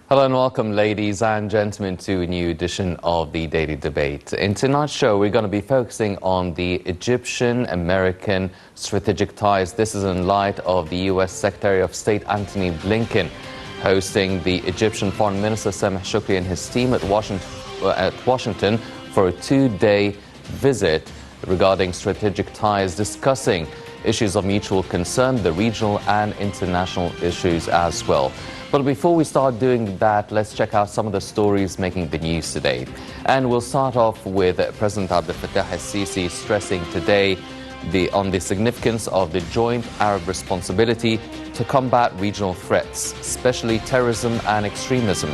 Hello and welcome, ladies and gentlemen, to a new edition of the Daily Debate. In tonight's show, we're going to be focusing on the Egyptian-American strategic ties. This is in light of the U.S. Secretary of State Antony Blinken hosting the Egyptian Foreign Minister Saleh and his team at Washington for a two-day visit regarding strategic ties, discussing issues of mutual concern, the regional and international issues as well. But before we start doing that, let's check out some of the stories making the news today. And we'll start off with President Abdel Fattah el-Sisi stressing today on the significance of the joint Arab responsibility to combat regional threats, especially terrorism and extremism.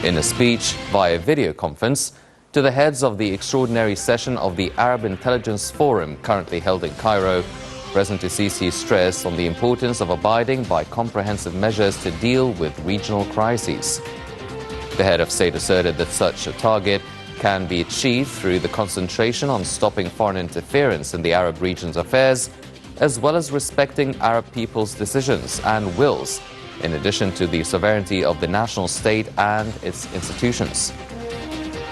In a speech via video conference to the heads of the extraordinary session of the Arab Intelligence Forum currently held in Cairo, President el-Sisi stressed on the importance of abiding by comprehensive measures to deal with regional crises. The head of state asserted that such a target can be achieved through the concentration on stopping foreign interference in the Arab region's affairs, as well as respecting Arab people's decisions and wills, in addition to the sovereignty of the national state and its institutions.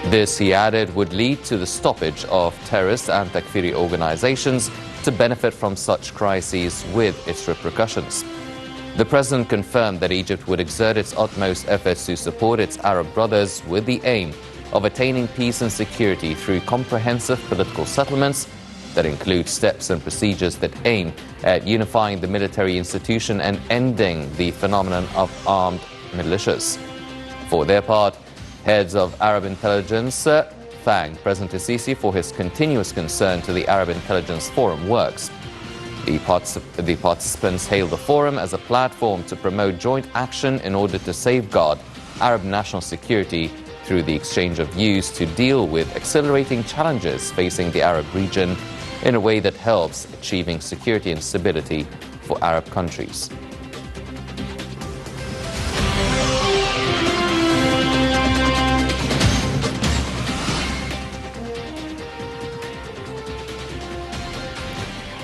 This, he added, would lead to the stoppage of terrorist and Takfiri organizations to benefit from such crises with its repercussions. The president confirmed that Egypt would exert its utmost efforts to support its Arab brothers with the aim of attaining peace and security through comprehensive political settlements that include steps and procedures that aim at unifying the military institution and ending the phenomenon of armed militias. For their part, heads of Arab intelligence thanked President el-Sisi for his continuous concern to the Arab Intelligence Forum works. The participants hailed the forum as a platform to promote joint action in order to safeguard Arab national security through the exchange of views to deal with accelerating challenges facing the Arab region in a way that helps achieving security and stability for Arab countries.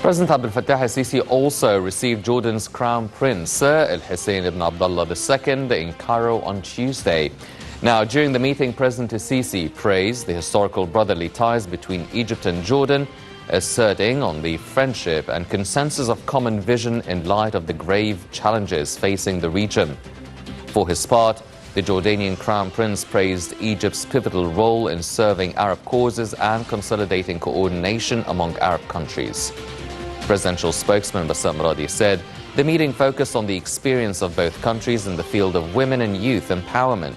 President Abdel Fattah el-Sisi also received Jordan's Crown Prince Al-Hussein ibn Abdullah II in Cairo on Tuesday. Now, during the meeting, President el-Sisi praised the historical brotherly ties between Egypt and Jordan, asserting on the friendship and consensus of common vision in light of the grave challenges facing the region. For his part, the Jordanian Crown Prince praised Egypt's pivotal role in serving Arab causes and consolidating coordination among Arab countries. Presidential spokesman Bassam Radi said the meeting focused on the experience of both countries in the field of women and youth empowerment.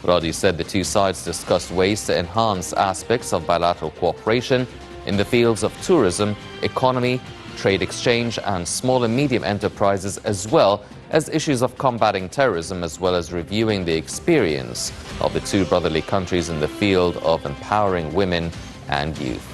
Radi said the two sides discussed ways to enhance aspects of bilateral cooperation in the fields of tourism, economy, trade exchange and small and medium enterprises, as well as issues of combating terrorism, as well as reviewing the experience of the two brotherly countries in the field of empowering women and youth.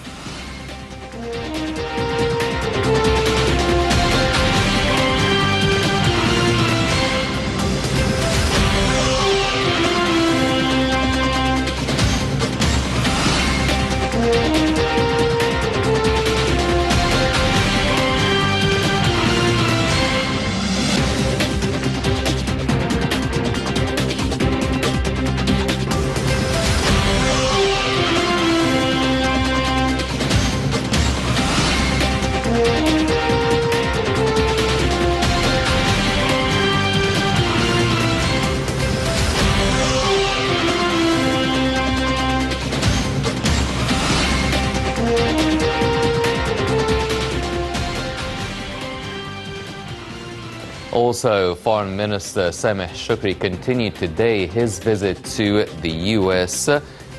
Also, Foreign Minister Sameh Shukri continued today his visit to the U.S.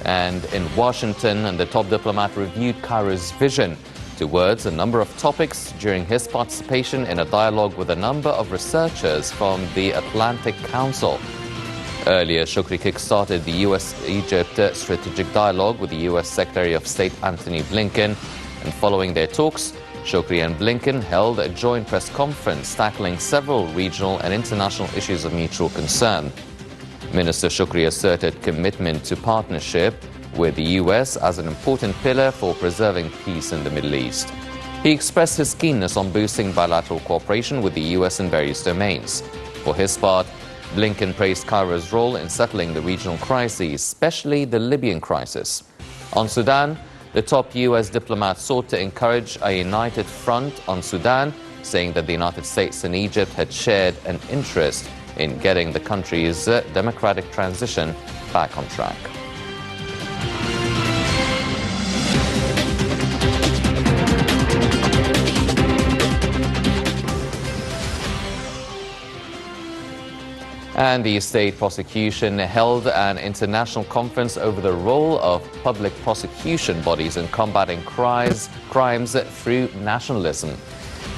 and in Washington, and the top diplomat reviewed Cairo's vision towards a number of topics during his participation in a dialogue with a number of researchers from the Atlantic Council. Earlier, Shukri kick-started the U.S.-Egypt strategic dialogue with the U.S. Secretary of State Antony Blinken, and following their talks, Shukri and Blinken held a joint press conference tackling several regional and international issues of mutual concern. Minister Shukri asserted commitment to partnership with the U.S. as an important pillar for preserving peace in the Middle East. He expressed his keenness on boosting bilateral cooperation with the U.S. in various domains. For his part, Blinken praised Cairo's role in settling the regional crises, especially the Libyan crisis. On Sudan, the top U.S. diplomat sought to encourage a united front on Sudan, saying that the United States and Egypt had shared an interest in getting the country's democratic transition back on track. And the state prosecution held an international conference over the role of public prosecution bodies in combating crimes through nationalism.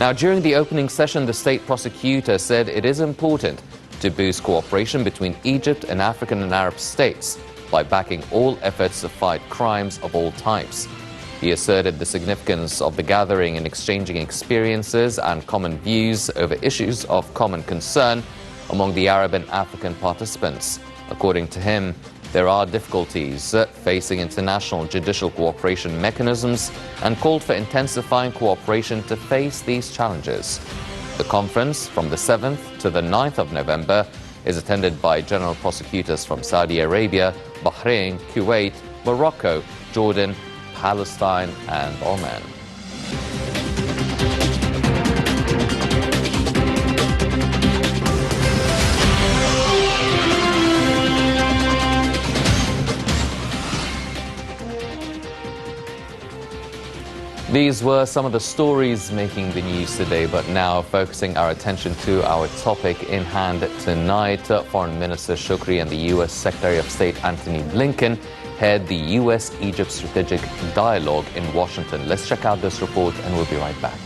Now, during the opening session, the state prosecutor said it is important to boost cooperation between Egypt and African and Arab states by backing all efforts to fight crimes of all types. He asserted the significance of the gathering and exchanging experiences and common views over issues of common concern among the Arab and African participants. According to him, there are difficulties facing international judicial cooperation mechanisms and called for intensifying cooperation to face these challenges. The conference, from the 7th to the 9th of November, is attended by general prosecutors from Saudi Arabia, Bahrain, Kuwait, Morocco, Jordan, Palestine, and Oman. These were some of the stories making the news today, but now focusing our attention to our topic in hand tonight. Foreign Minister Shukri and the U.S. Secretary of State Antony Blinken head the U.S.-Egypt Strategic Dialogue in Washington. Let's check out this report and we'll be right back.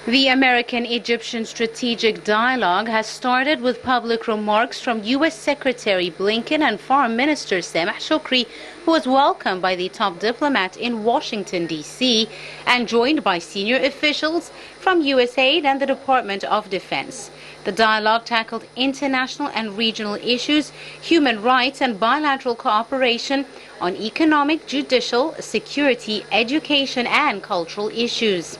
The American-Egyptian Strategic Dialogue has started with public remarks from U.S. Secretary Blinken and Foreign Minister Sameh Shoukry, who was welcomed by the top diplomat in Washington, D.C., and joined by senior officials from USAID and the Department of Defense. The dialogue tackled international and regional issues, human rights and bilateral cooperation on economic, judicial, security, education and cultural issues.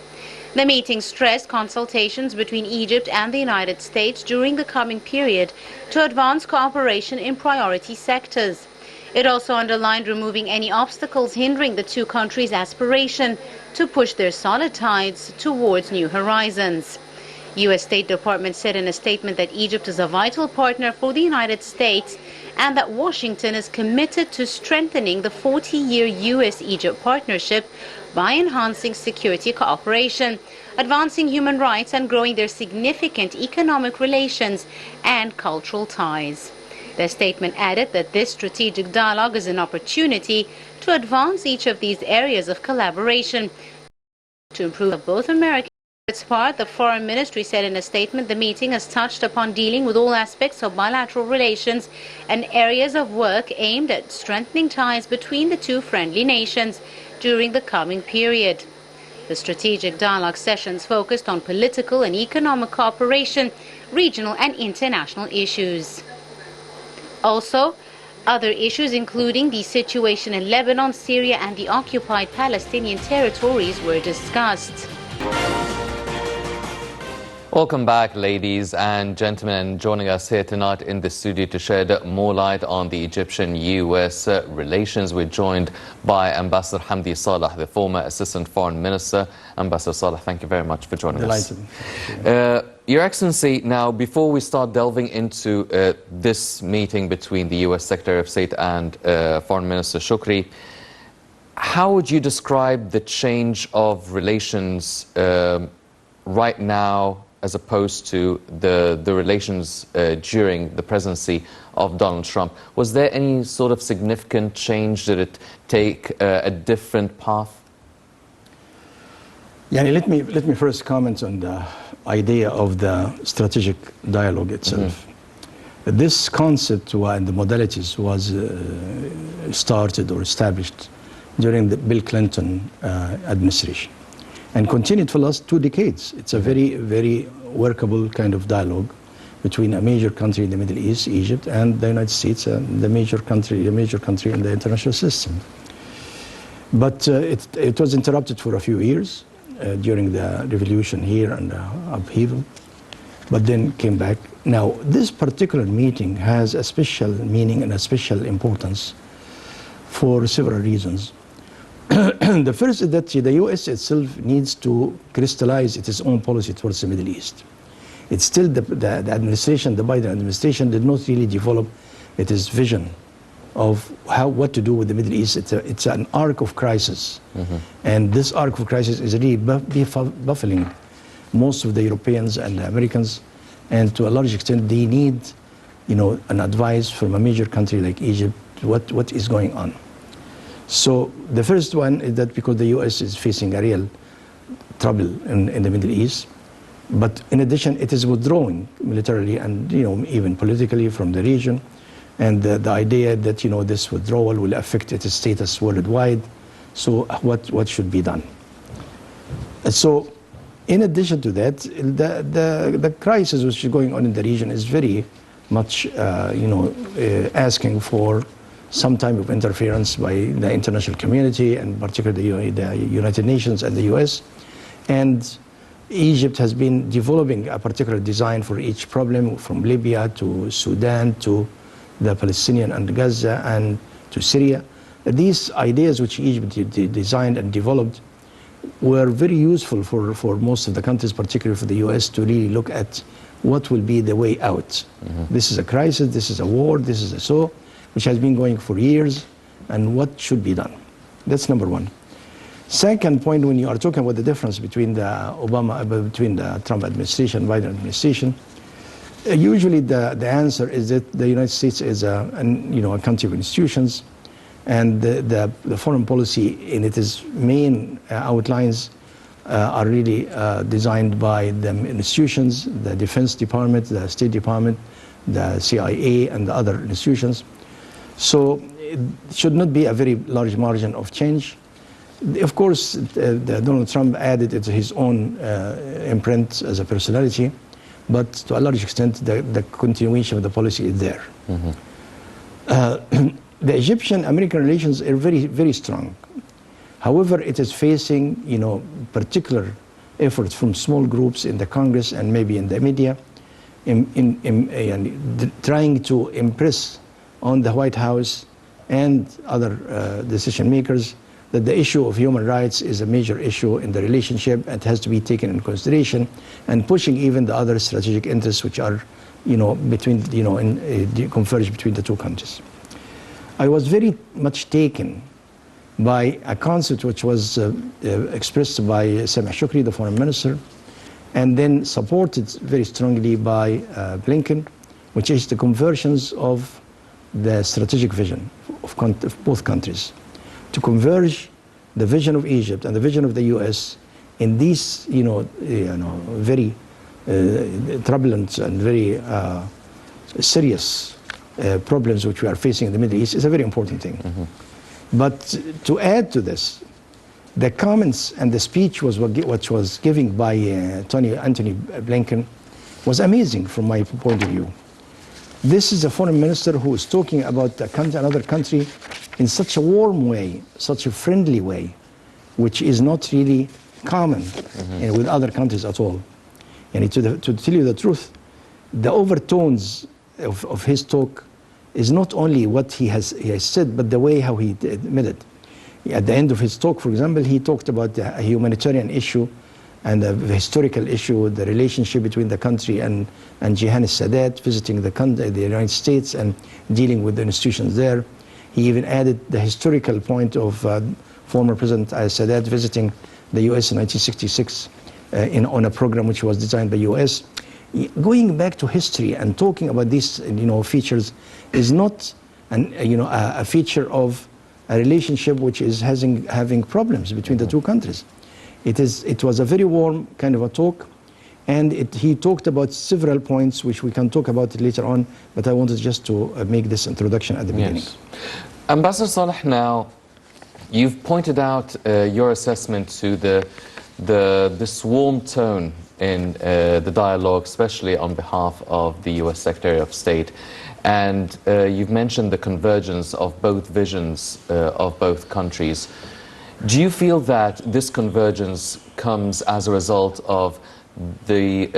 The meeting stressed consultations between Egypt and the United States during the coming period to advance cooperation in priority sectors. It also underlined removing any obstacles hindering the two countries' aspiration to push their solid ties towards new horizons. U.S. State Department said in a statement that Egypt is a vital partner for the United States and that Washington is committed to strengthening the 40-year U.S.-Egypt partnership by enhancing security cooperation, advancing human rights and growing their significant economic relations and cultural ties. The statement added that this strategic dialogue is an opportunity to advance each of these areas of collaboration to improve both American. For its part, the Foreign Ministry said in a statement the meeting has touched upon dealing with all aspects of bilateral relations and areas of work aimed at strengthening ties between the two friendly nations during the coming period. The strategic dialogue sessions focused on political and economic cooperation, regional and international issues. Also, other issues including the situation in Lebanon, Syria and the occupied Palestinian territories were discussed. Welcome back, ladies and gentlemen. Joining us here tonight in the studio to shed more light on the Egyptian-U.S. relations, we're joined by Ambassador Hamdy Saleh, the former Assistant Foreign Minister. Ambassador Saleh, thank you very much for joining us. Your Excellency, now before we start delving into this meeting between the U.S. Secretary of State and Foreign Minister Shoukry, how would you describe the change of relations right now as opposed to the relations during the presidency of Donald Trump? Was there any sort of significant change? Did it take a different path? Yeah, let me first comment on the idea of the strategic dialogue itself. This concept and the modalities was started or established during the Bill Clinton administration and continued for the last 2 decades. It's a very, very workable kind of dialogue between a major country in the Middle East, Egypt, and the United States, the major country in the international system. But it was interrupted for a few years during the revolution here and upheaval, but then came back. Now, this particular meeting has a special meaning and a special importance for several reasons. The first is that the U.S. itself needs to crystallize its own policy towards the Middle East. It's still the administration, the Biden administration, did not really develop its vision of what to do with the Middle East. It's an arc of crisis. And this arc of crisis is really baffling most of the Europeans and the Americans. And to a large extent, they need, an advice from a major country like Egypt, what is going on. So the first one is that because the U.S. is facing a real trouble in the Middle East, but in addition, it is withdrawing militarily and even politically from the region. And the idea that this withdrawal will affect its status worldwide. So what should be done? So in addition to that, the crisis which is going on in the region is very much asking for some type of interference by the international community, and particularly the United Nations and the US. And Egypt has been developing a particular design for each problem, from Libya to Sudan to the Palestinian and Gaza and to Syria. These ideas which Egypt designed and developed were very useful for most of the countries, particularly for the US, to really look at what will be the way out. This is a crisis, this is a war, this is which has been going for years, and what should be done. That's number one. Second point, when you are talking about the difference between the Trump administration and Biden administration, usually the answer is that the United States is a country of institutions, and the foreign policy in its main outlines are really designed by the institutions, the Defense Department, the State Department, the CIA, and the other institutions. So it should not be a very large margin of change. Of course, Donald Trump added it to his own imprint as a personality, but to a large extent, the continuation of the policy is there. The Egyptian-American relations are very, very strong. However, it is facing, particular efforts from small groups in the Congress and maybe in the media, trying to impress on the White House and other decision makers that the issue of human rights is a major issue in the relationship and has to be taken into consideration, and pushing even the other strategic interests which are, converge between the two countries. I was very much taken by a concept which was expressed by Saleh Shukri, the foreign minister, and then supported very strongly by Blinken, which is the convergence of the strategic vision of both countries, to converge the vision of Egypt and the vision of the U.S. in these, very turbulent and very serious problems which we are facing in the Middle East is a very important thing. But to add to this, the comments and the speech which was given by Anthony Blinken was amazing from my point of view. This is a foreign minister who is talking about another country in such a warm way, such a friendly way, which is not really common with other countries at all. And to tell you the truth, the overtones of his talk is not only what he has said, but the way how he admitted it. At the end of his talk, for example, he talked about a humanitarian issue and a historical issue, the relationship between the country and Johannes Sadat visiting the United States and dealing with the institutions there. He even added the historical point of former President Sadat visiting the U.S. in 1966 on a program which was designed by U.S. Going back to history and talking about these features is not a feature of a relationship which is having problems between the two countries. It was a very warm kind of a talk, and he talked about several points which we can talk about later on, but I wanted just to make this introduction at the beginning. Yes. Ambassador Saleh, now you've pointed out your assessment to this warm tone in the dialogue, especially on behalf of the US Secretary of State. And you've mentioned the convergence of both visions of both countries. Do you feel that this convergence comes as a result of the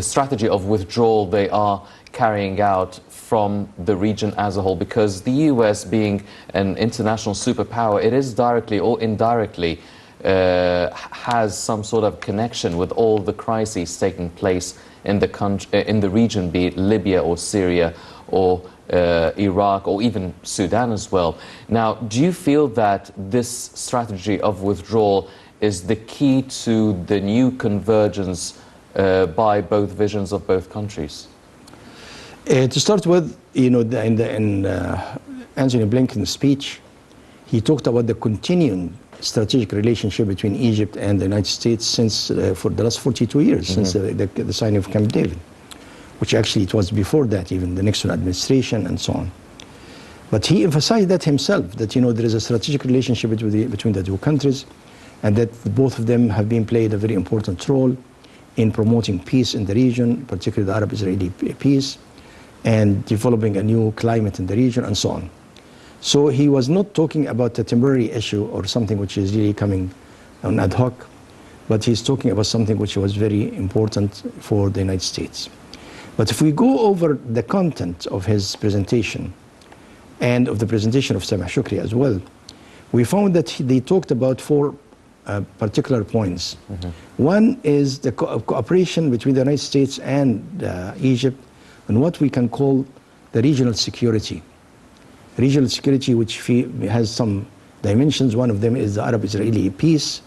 strategy of withdrawal they are carrying out from the region as a whole? Because the US, being an international superpower, it is directly or indirectly has some sort of connection with all the crises taking place in the region, be it Libya or Syria or Iraq or even Sudan as well. Now, do you feel that this strategy of withdrawal is the key to the new convergence by both visions of both countries? To start with, you know, in Antony Blinken's speech, he talked about the continuing strategic relationship between Egypt and the United States since for the last 42 years, since the signing of Camp David, which actually it was before that, even the Nixon administration and so on. But he emphasized that himself, that, you know, there is a strategic relationship between the two countries, and that both of them have been played a very important role in promoting peace in the region, particularly the Arab-Israeli peace, and developing a new climate in the region, and so on. So he was not talking about a temporary issue or something which is really coming on ad hoc, but he's talking about something which was very important for the United States. But if we go over the content of his presentation and of the presentation of Saleh Shukri as well, we found that they talked about four particular points. One is the cooperation between the United States and Egypt and what we can call the regional security. Regional security, which has some dimensions. One of them is the Arab-Israeli peace.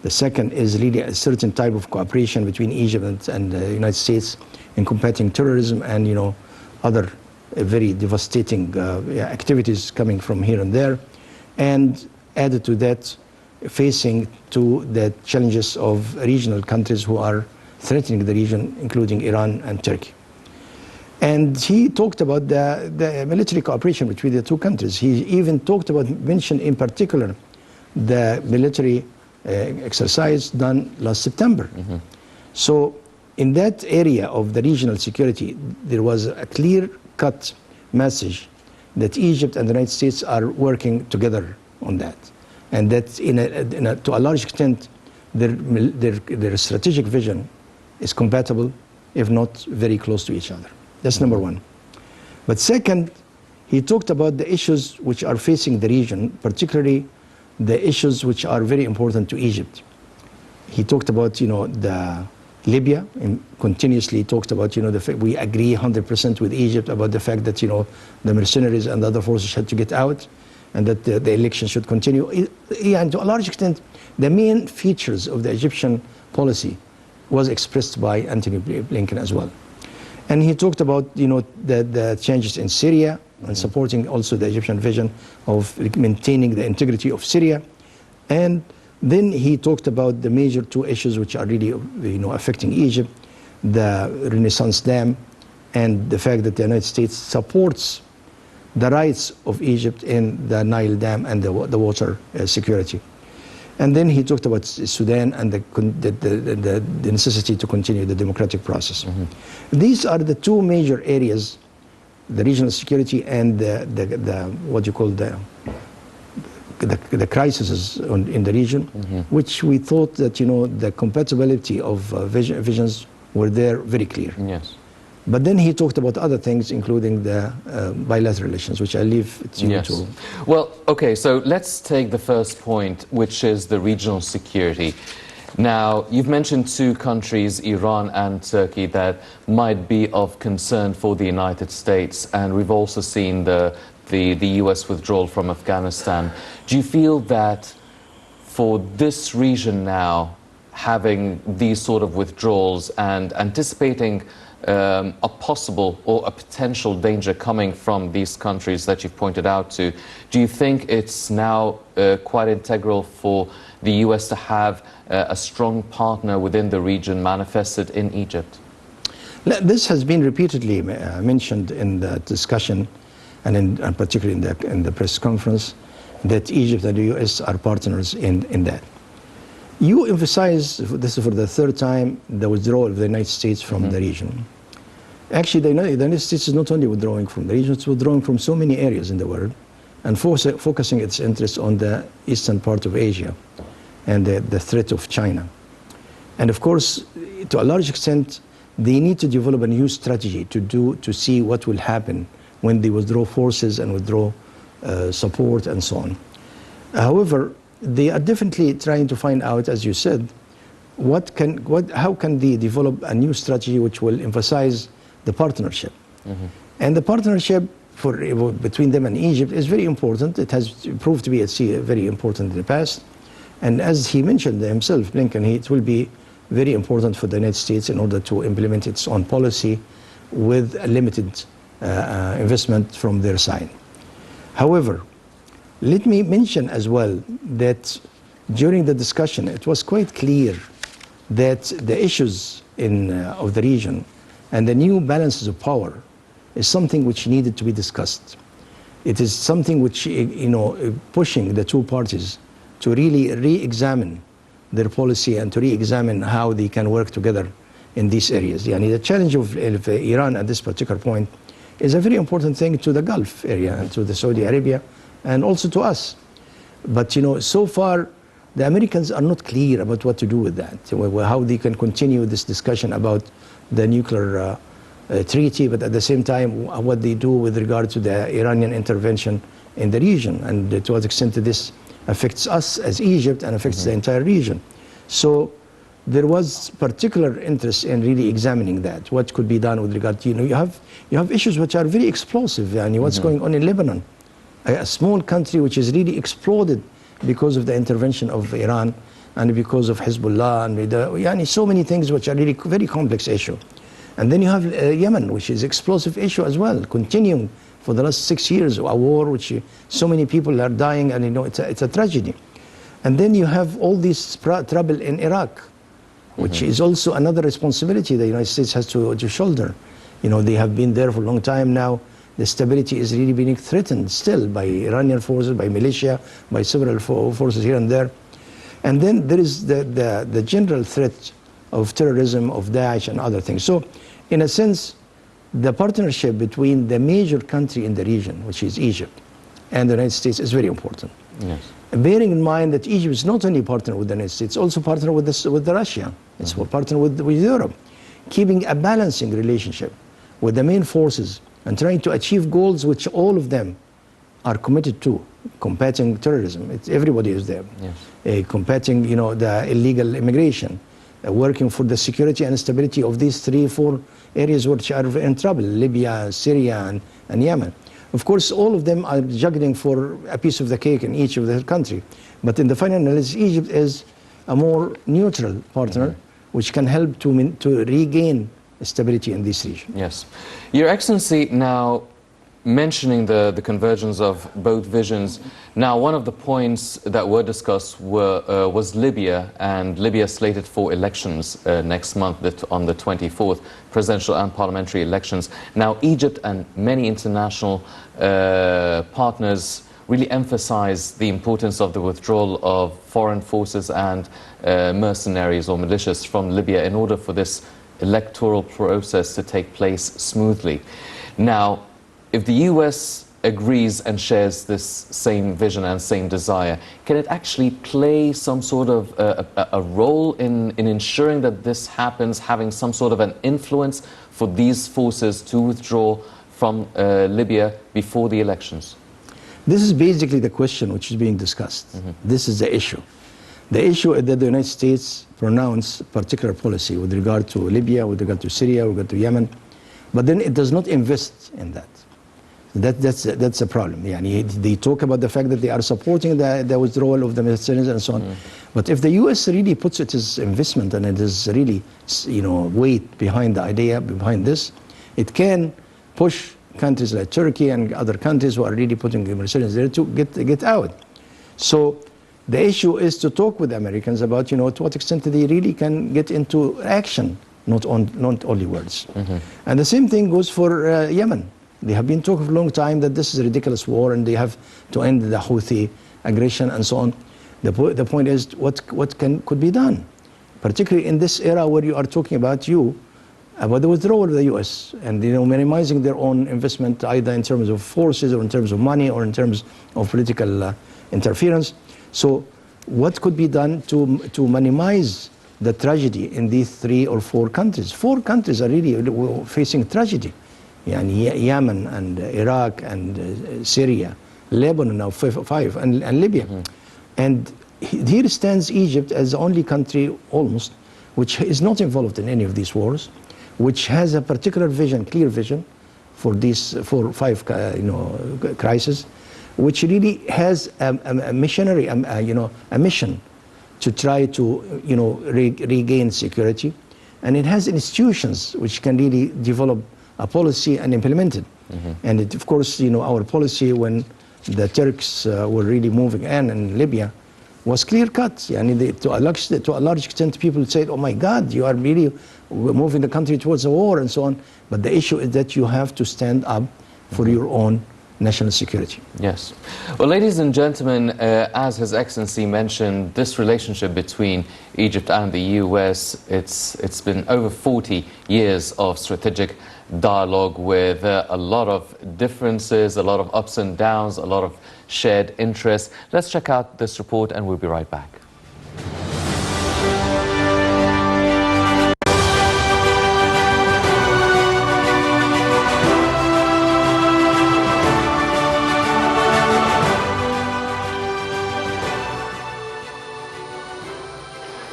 The second is really a certain type of cooperation between Egypt and the United States in combating terrorism and, you know, other very devastating activities coming from here and there. And added to that, facing to the challenges of regional countries who are threatening the region, including Iran and Turkey. And he talked about the military cooperation between the two countries. He even mentioned in particular the military exercise done last September. So in that area of the regional security, there was a clear-cut message that Egypt and the United States are working together on that. And that to a large extent, their strategic vision is compatible, if not very close to each other. That's number one. But second, he talked about the issues which are facing the region, particularly the issues which are very important to Egypt. He talked about, you know, the Libya, and continuously talked about, you know, the fact we agree 100% with Egypt about the fact that, you know, the mercenaries and the other forces had to get out, and that the election should continue. And to a large extent, the main features of the Egyptian policy was expressed by Antony Blinken as well. And he talked about, you know, the changes in Syria and supporting also the Egyptian vision of maintaining the integrity of Syria. And then he talked about the major two issues which are really, you know, affecting Egypt, the Renaissance Dam and the fact that the United States supports the rights of Egypt in the Nile Dam and the water security. And then he talked about Sudan and the necessity to continue the democratic process. These are the two major areas, the regional security and the what you call the crises in the region, which we thought that, you know, the compatibility of visions were there very clear. Yes. But then he talked about other things, including the bilateral relations, which I leave it to you to... Well, okay, so let's take the first point, which is the regional security. Now, you've mentioned two countries, Iran and Turkey, that might be of concern for the United States, and we've also seen the US withdrawal from Afghanistan. Do you feel that for this region now, having these sort of withdrawals and anticipating a possible or a potential danger coming from these countries that you've pointed out to, do you think it's now quite integral for the US to have a strong partner within the region manifested in Egypt? This has been repeatedly mentioned in the discussion and particularly in the press conference, that Egypt and the US are partners in that. You emphasize, this is for the third time, the withdrawal of the United States from the region. Actually, the United States is not only withdrawing from the region, it's withdrawing from so many areas in the world and focusing its interests on the eastern part of Asia and the threat of China. And of course, to a large extent, they need to develop a new strategy to see what will happen when they withdraw forces and withdraw support and so on. However, they are definitely trying to find out, as you said, how can they develop a new strategy which will emphasize the partnership. And the partnership between them and Egypt is very important. It has proved to be very important in the past. And as he mentioned himself, Blinken, it will be very important for the United States in order to implement its own policy with a limited investment from their side. However, let me mention as well that during the discussion, it was quite clear that the issues of the region and the new balances of power is something which needed to be discussed. It is something which, pushing the two parties to really re-examine their policy and to re-examine how they can work together in these areas. The challenge of Iran at this particular point is a very important thing to the Gulf area and to the Saudi Arabia and also to us. But so far the Americans are not clear about what to do with that, how they can continue this discussion about the nuclear treaty, but at the same time what they do with regard to the Iranian intervention in the region and to what extent this affects us as Egypt and affects the entire region. So there was particular interest in really examining that, what could be done with regard to, you have issues which are very explosive, what's going on in Lebanon, a small country which is really exploded because of the intervention of Iran and because of Hezbollah and so many things which are really very complex issue. And then you have Yemen, which is explosive issue as well, continuing for the last 6 years, a war which so many people are dying, and it's a tragedy. And then you have all this trouble in Iraq, which is also another responsibility the United States has to shoulder. They have been there for a long time now. The stability is really being threatened still by Iranian forces, by militia, by several forces here and there. And then there is the general threat of terrorism, of Daesh and other things. So in a sense, the partnership between the major country in the region, which is Egypt, and the United States is very important. Yes. Bearing in mind that Egypt is not only a partner with the United States, also partner with Russia. It's a partner with Europe. Keeping a balancing relationship with the main forces and trying to achieve goals which all of them are committed to, combating terrorism. Everybody is there. Yes. Combating, the illegal immigration, working for the security and stability of these 3-4 areas which are in trouble, Libya, Syria, and Yemen. Of course, all of them are juggling for a piece of the cake in each of their country. But in the final analysis, Egypt is a more neutral partner which can help to regain stability in this region. Yes. Your Excellency, now mentioning the convergence of both visions, now one of the points that were discussed was Libya, and Libya slated for elections next month on the 24th, presidential and parliamentary elections. Now Egypt and many international partners really emphasize the importance of the withdrawal of foreign forces and mercenaries or militias from Libya in order for this electoral process to take place smoothly. Now, if the US agrees and shares this same vision and same desire, can it actually play some sort of a role in ensuring that this happens, having some sort of an influence for these forces to withdraw from Libya before the elections? This is basically the question which is being discussed. This is the issue. The issue is that the United States pronounce particular policy with regard to Libya, with regard to Syria, with regard to Yemen, but then it does not invest in that. That's a problem. They talk about the fact that they are supporting the withdrawal of the mercenaries and so on. But if the U.S. really puts its investment and it is really, weight behind the idea, behind this, it can push countries like Turkey and other countries who are really putting the mercenaries there to get out. So the issue is to talk with the Americans about, to what extent they really can get into action, not only words. And the same thing goes for Yemen. They have been talking for a long time that this is a ridiculous war and they have to end the Houthi aggression and so on. The point is what could be done, particularly in this era where you are talking about about the withdrawal of the U.S. and minimizing their own investment, either in terms of forces or in terms of money or in terms of political interference. So what could be done to minimize the tragedy in these 3 or 4 countries? 4 countries are really facing tragedy. Yemen and Iraq and Syria, Lebanon now 5 and Libya. And here stands Egypt as the only country almost which is not involved in any of these wars, which has a particular vision, clear vision for these 4 or 5 crises, which really has a missionary, a mission to try to regain security, and it has institutions which can really develop a policy and implement it. And of course, our policy when the Turks were really moving in Libya was clear cut. To a large extent, people said, "Oh my God, you are really moving the country towards a war," and so on. But the issue is that you have to stand up for your own national security. Yes. Well, ladies and gentlemen, as His Excellency mentioned, this relationship between Egypt and the U.S., it's been over 40 years of strategic dialogue with a lot of differences, a lot of ups and downs, a lot of shared interests. Let's check out this report and we'll be right back.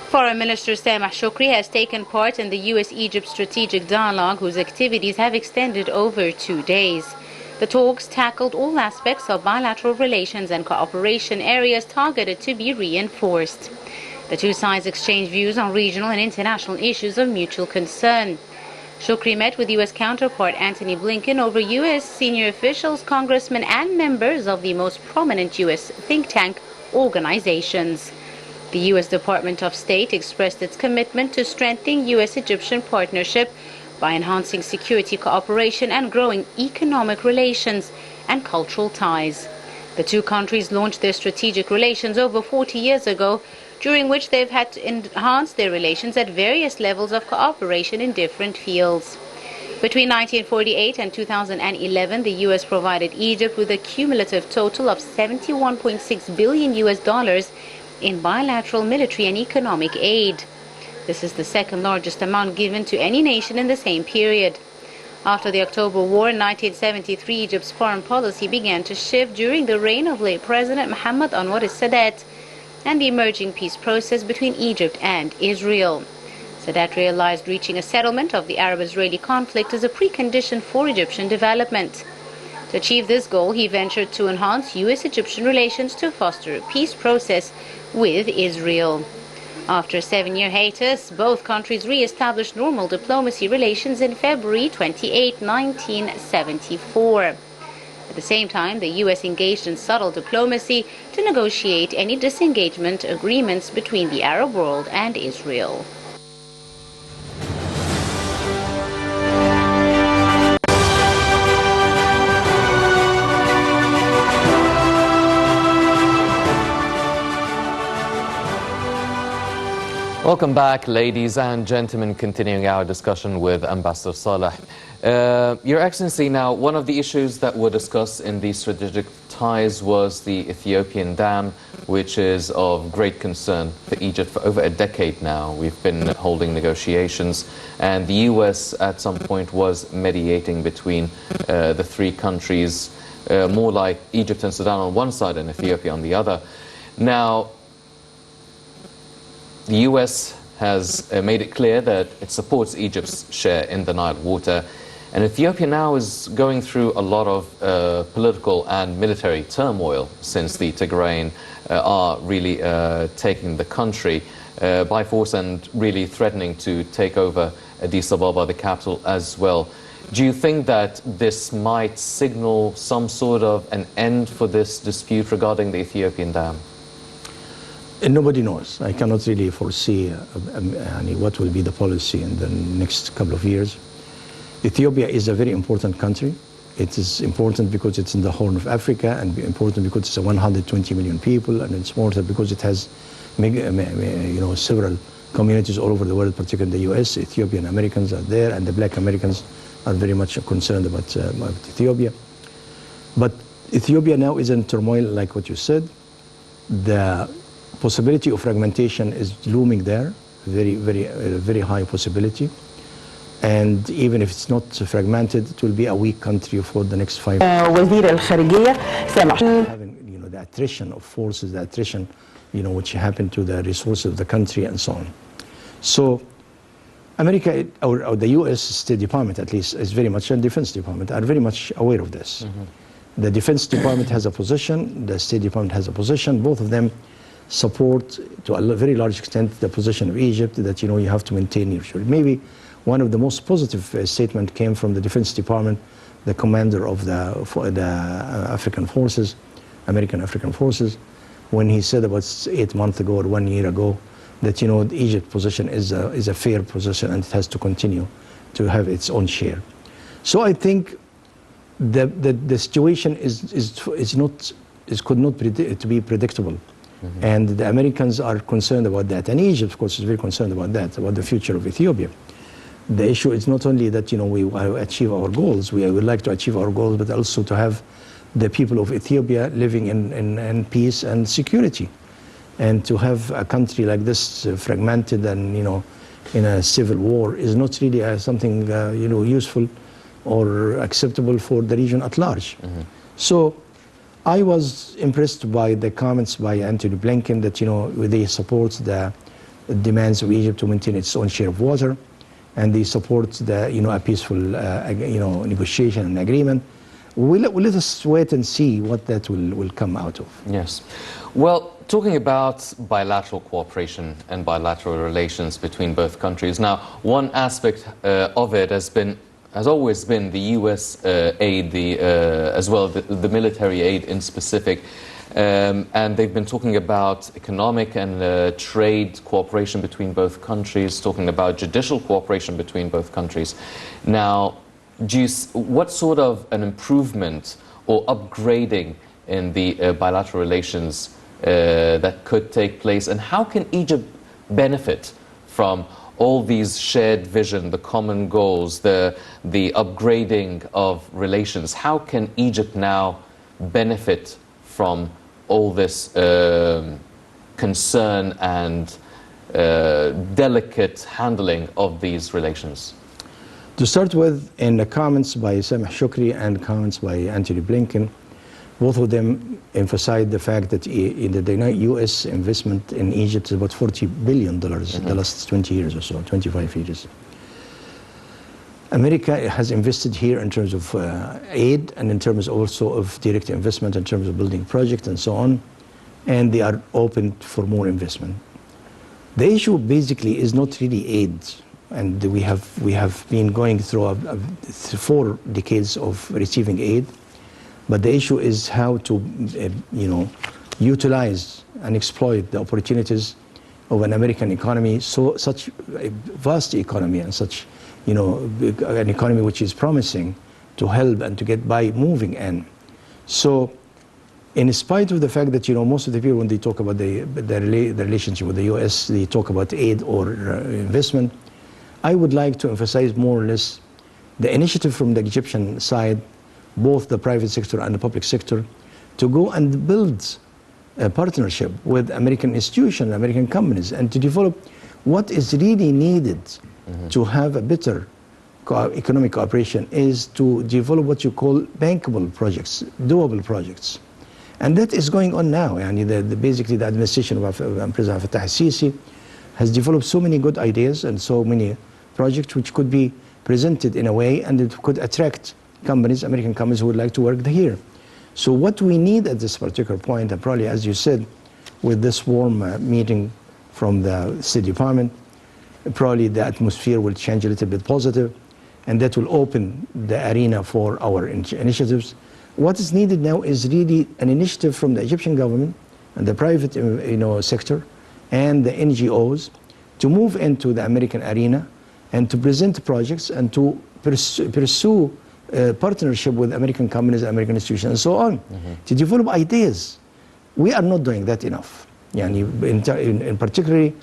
Foreign Minister Saleh Shukri has taken part in the U.S.-Egypt strategic dialogue, whose activities have extended over 2 days. The talks tackled all aspects of bilateral relations and cooperation areas targeted to be reinforced. The two sides exchanged views on regional and international issues of mutual concern. Shukri met with U.S. counterpart Antony Blinken over U.S. senior officials, congressmen, and members of the most prominent U.S. think tank organizations. The U.S. Department of State expressed its commitment to strengthening U.S.-Egyptian partnership by enhancing security cooperation and growing economic relations and cultural ties. The two countries launched their strategic relations over 40 years ago, during which they've had to enhance their relations at various levels of cooperation in different fields. Between 1948 and 2011, the U.S. provided Egypt with a cumulative total of $71.6 billion in bilateral military and economic aid. This is the second largest amount given to any nation in the same period. After the October War in 1973, Egypt's foreign policy began to shift during the reign of late President Mohammed Anwar Sadat and the emerging peace process between Egypt and Israel. Sadat realized reaching a settlement of the Arab-Israeli conflict is a precondition for Egyptian development. To achieve this goal, he ventured to enhance U.S.-Egyptian relations to foster a peace process with Israel. After a 7-year hiatus, both countries re-established normal diplomacy relations in February 28, 1974. At the same time, the U.S. engaged in subtle diplomacy to negotiate any disengagement agreements between the Arab world and Israel. Welcome back, ladies and gentlemen, continuing our discussion with Ambassador Saleh. Your Excellency, now, one of the issues that were discussed in these strategic ties was the Ethiopian dam, which is of great concern for Egypt for over a decade now. We've been holding negotiations, and the U.S. at some point was mediating between the three countries, more like Egypt and Sudan on one side and Ethiopia on the other. Now, the U.S. has made it clear that it supports Egypt's share in the Nile water, and Ethiopia now is going through a lot of political and military turmoil since the Tigrayan are really taking the country by force and really threatening to take over Addis Ababa, the capital, as well. Do you think that this might signal some sort of an end for this dispute regarding the Ethiopian dam? Nobody knows. I cannot really foresee what will be the policy in the next couple of years. Ethiopia is a very important country. It is important because it's in the Horn of Africa, and important because it's 120 million people, and it's important because it has several communities all over the world, particularly in the U.S. Ethiopian Americans are there, and the black Americans are very much concerned about Ethiopia. But Ethiopia now is in turmoil, like what you said. The possibility of fragmentation is looming there, very high possibility. And even if it's not fragmented, it will be a weak country for the next 5 years. وزير الخارجية سامح. Having, the attrition of forces, the attrition, which happened to the resources of the country and so on. So America, or the U.S. State Department at least, is very much, and Defense Department are very much aware of this. Mm-hmm. The Defense Department has a position, the State Department has a position. Both of them support, to a very large extent, the position of Egypt that, you have to maintain your shore. Maybe one of the most positive statement came from the Defense Department, the commander of the African forces, American African forces, when he said about 8 months ago or 1 year ago that, the Egypt position is a fair position and it has to continue to have its own share. So I think the situation could not be predictable. Mm-hmm. And the Americans are concerned about that. And Egypt, of course, is very concerned about that, about the future of Ethiopia. The issue is not only that, we want to achieve our goals, we would like to achieve our goals, but also to have the people of Ethiopia living in peace and security. And to have a country like this fragmented and, in a civil war is not really something, useful or acceptable for the region at large. Mm-hmm. So I was impressed by the comments by Antony Blinken that, they support the demands of Egypt to maintain its own share of water, and they support a peaceful, negotiation and agreement. Let us wait and see what that will come out of. Yes. Well, talking about bilateral cooperation and bilateral relations between both countries, now one aspect of it has always been the U.S. aid, as well the military aid in specific, and they've been talking about economic and trade cooperation between both countries, talking about judicial cooperation between both countries. Now, what sort of an improvement or upgrading in the bilateral relations that could take place, and how can Egypt benefit from all these shared vision, the common goals, the upgrading of relations? How can Egypt now benefit from all this concern and delicate handling of these relations? To start with, in the comments by Sameh Shukri and comments by Antony Blinken, both of them emphasized the fact that the U.S. investment in Egypt is about $40 billion in the last 20 years or so, 25 years. America has invested here in terms of aid and in terms also of direct investment, in terms of building projects and so on, and they are open for more investment. The issue basically is not really aid, and we have been going through 4 decades of receiving aid. But the issue is how to, utilize and exploit the opportunities of an American economy, such a vast economy and such, an economy which is promising to help and to get by moving in. So, in spite of the fact that, most of the people, when they talk about the relationship with the U.S., they talk about aid or investment, I would like to emphasize more or less the initiative from the Egyptian side, both the private sector and the public sector, to go and build a partnership with American institutions, American companies, and to develop what is really needed to have a better economic cooperation is to develop what you call bankable projects, doable projects. And that is going on now. Basically, the administration of President Fattah al-Sisi has developed so many good ideas and so many projects which could be presented in a way and it could attract companies, American companies who would like to work here. So what we need at this particular point, and probably as you said, with this warm meeting from the State Department, probably the atmosphere will change a little bit positive, and that will open the arena for our initiatives. What is needed now is really an initiative from the Egyptian government and the private sector and the NGOs to move into the American arena and to present projects and to pursue partnership with American companies, American institutions, and so on, to develop ideas. We are not doing that enough. In particularly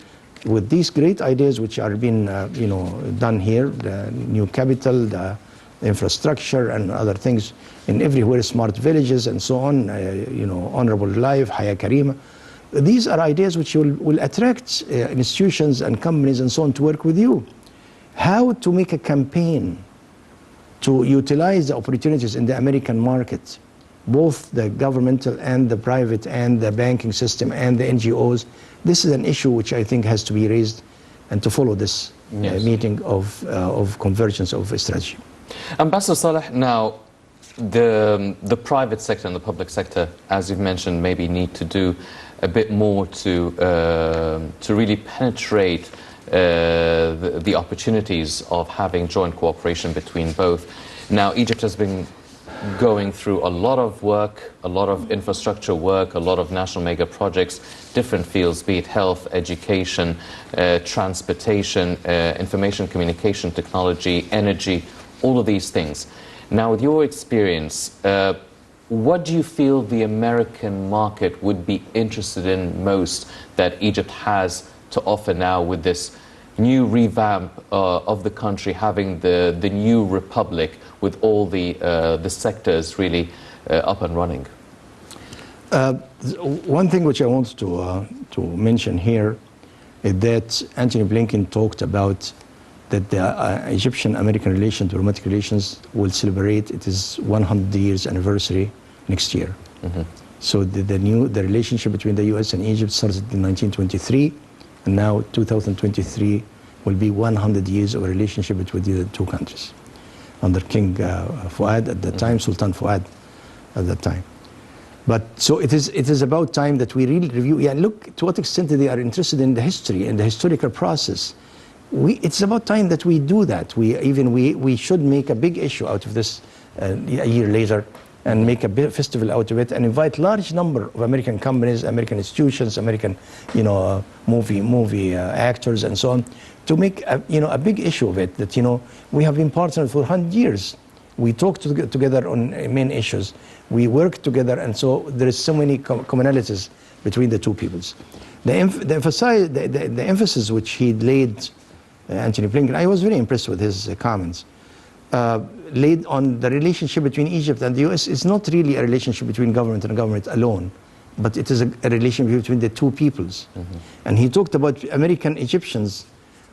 with these great ideas which are being done here, the new capital, the infrastructure and other things, and everywhere, smart villages and so on, honorable life, Haya Karima. These are ideas which will attract institutions and companies and so on to work with you. How to make a campaign to utilize the opportunities in the American market, both the governmental and the private and the banking system and the NGOs. This is an issue which I think has to be raised and to follow this meeting of convergence of strategy. Ambassador Saleh, now the private sector and the public sector, as you've mentioned, maybe need to do a bit more to really penetrate the opportunities of having joint cooperation between both. Now, Egypt has been going through a lot of work, a lot of infrastructure work, a lot of national mega projects, different fields, be it health, education, transportation, information communication technology, energy, all of these things. Now, with your experience, what do you feel the American market would be interested in most that Egypt has to offer now with this new revamp of the country, having the new republic with all the sectors really up and running? One thing which I want to mention here is that Antony Blinken talked about that the Egyptian-American relations, diplomatic relations, will celebrate its 100 years anniversary next year. So the relationship between the U.S. and Egypt started in 1923, and now 2023 will be 100 years of a relationship between the two countries, under King Fuad at that time, Sultan Fuad at that time. But so it is about time that we really review. Yeah, look to what extent they are interested in the history and the historical process. It's about time that we do that. We should make a big issue out of this a year later, and make a big festival out of it, and invite large number of American companies, American institutions, American movie actors and so on, to make a big issue of it. That we have been partners for 100 years. We talk together on main issues. We work together, and so there is so many commonalities between the two peoples. The emphasis which he laid, Antony Blinken, I was very impressed with his comments, laid on the relationship between Egypt and the U.S. is not really a relationship between government and government alone, but it is a relationship between the two peoples. And he talked about American Egyptians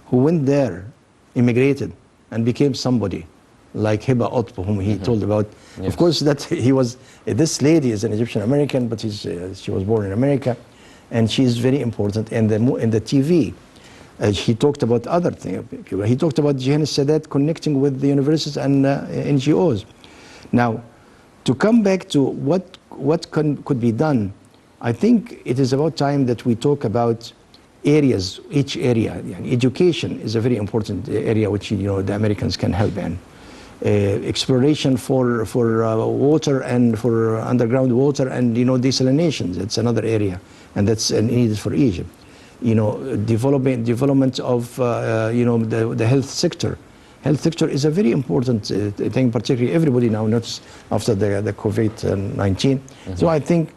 who went there, immigrated, and became somebody, like Hiba Otpo, whom he told about. Yes. Of course, that this lady is an Egyptian American, but she was born in America, and she is very important in the TV. He talked about other things. He talked about Jihan Sadat connecting with the universities and NGOs. Now, to come back to what could be done, I think it is about time that we talk about areas, each area. Education is a very important area which the Americans can help in. Exploration for water and for underground water and desalinations. It's another area, and that's needed for Egypt. Development of the health sector. Health sector is a very important thing, particularly everybody now notices after the COVID-19. So I think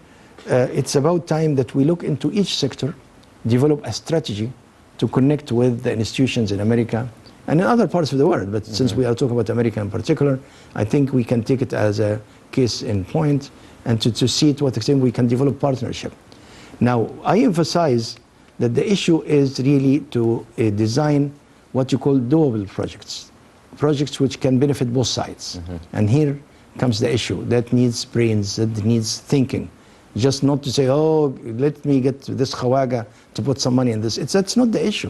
it's about time that we look into each sector, develop a strategy to connect with the institutions in America and in other parts of the world. But since we are talking about America in particular, I think we can take it as a case in point and to see to what extent we can develop partnership. Now, I emphasize that the issue is really to design what you call doable projects which can benefit both sides. And here comes the issue that needs brains, that needs thinking. Just not to say, oh, let me get this khawaga to put some money in this. That's not the issue.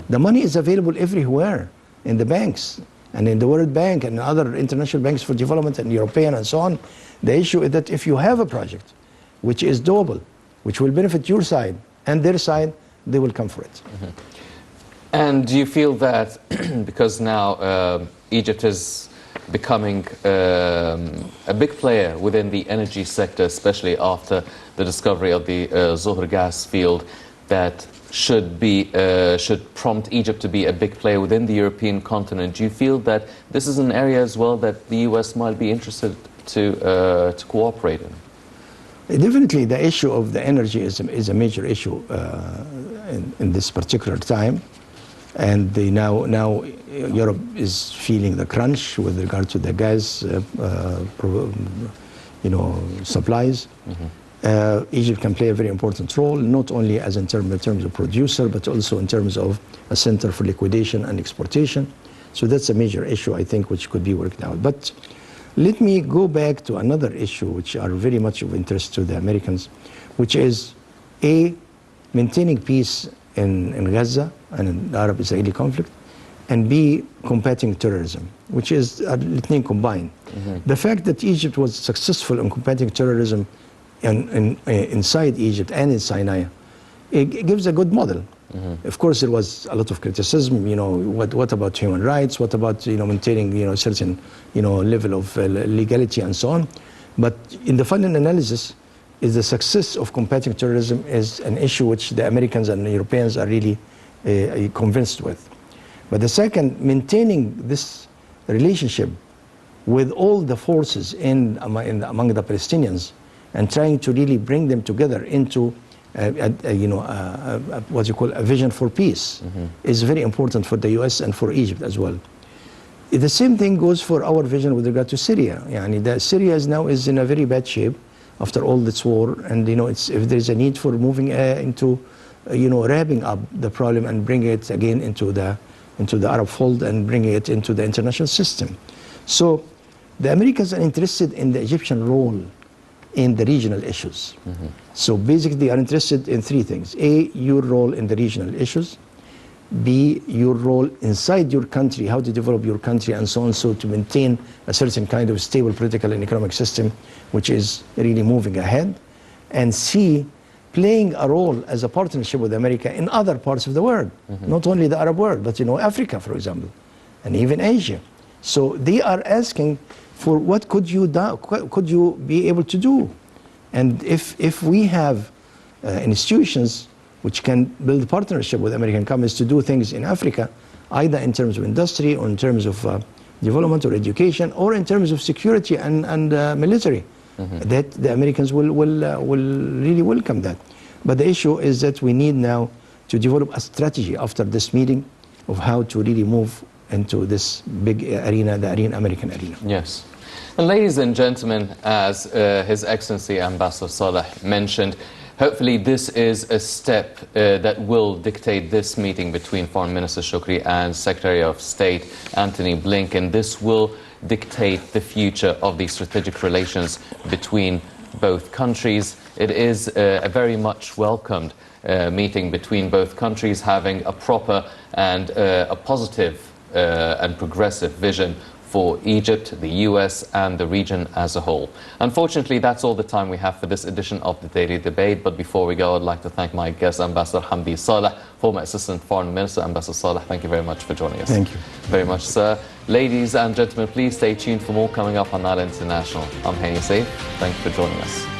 The money is available everywhere, in the banks and in the World Bank and other international banks for development and European and so on. The issue is that if you have a project which is doable, which will benefit your side and their side, they will come for it. And do you feel that because now Egypt is becoming a big player within the energy sector, especially after the discovery of the Zohr gas field, that should prompt Egypt to be a big player within the European continent. Do you feel that this is an area as well that the US might be interested to cooperate in? Definitely, the issue of the energy is a major issue in this particular time, and now Europe is feeling the crunch with regard to the gas, supplies. Egypt can play a very important role, not only as in terms of producer, but also in terms of a center for liquidation and exportation. So that's a major issue, I think, which could be worked out. But let me go back to another issue, which are very much of interest to the Americans, which is A, maintaining peace in Gaza and in the Arab-Israeli conflict, and B, combating terrorism, which is everything combined. The fact that Egypt was successful in combating terrorism inside Egypt and in Sinai, it gives a good model. Of course, there was a lot of criticism. What about human rights? What about maintaining certain level of legality and so on? But in the final analysis, is the success of combating terrorism is an issue which the Americans and the Europeans are really convinced with. But the second, maintaining this relationship with all the forces among the Palestinians and trying to really bring them together into what you call a vision for peace is very important for the US and for Egypt as well. The same thing goes for our vision with regard to Syria. Syria is in a very bad shape after all this war, and if there is a need for moving into wrapping up the problem and bringing it again into the Arab fold and bringing it into the international system. So the Americans are interested in the Egyptian role in the regional issues. So basically they are interested in three things. A, your role in the regional issues. B, your role inside your country, how to develop your country and so on, so to maintain a certain kind of stable political and economic system which is really moving ahead. And C, playing a role as a partnership with America in other parts of the world, not only the Arab world, but Africa, for example, and even Asia. So they are asking for what could you be able to do? And if we have institutions which can build partnership with American companies to do things in Africa, either in terms of industry or in terms of development or education or in terms of security and military, that the Americans will really welcome that. But the issue is that we need now to develop a strategy after this meeting of how to really move into this big arena, the American arena. Yes. And ladies and gentlemen, as His Excellency Ambassador Saleh mentioned, hopefully this is a step that will dictate this meeting between Foreign Minister Shukri and Secretary of State Antony Blinken. This will dictate the future of the strategic relations between both countries. It is a very much welcomed meeting between both countries, having a proper and a positive and progressive vision for Egypt, the US, and the region as a whole. Unfortunately, that's all the time we have for this edition of the Daily Debate. But before we go, I'd like to thank my guest, Ambassador Hamdy Saleh, former Assistant Foreign Minister. Ambassador Saleh, thank you very much for joining us. Thank you very much, sir. Ladies and gentlemen, please stay tuned for more coming up on Nile International. I'm Hani Saif. Thank you for joining us.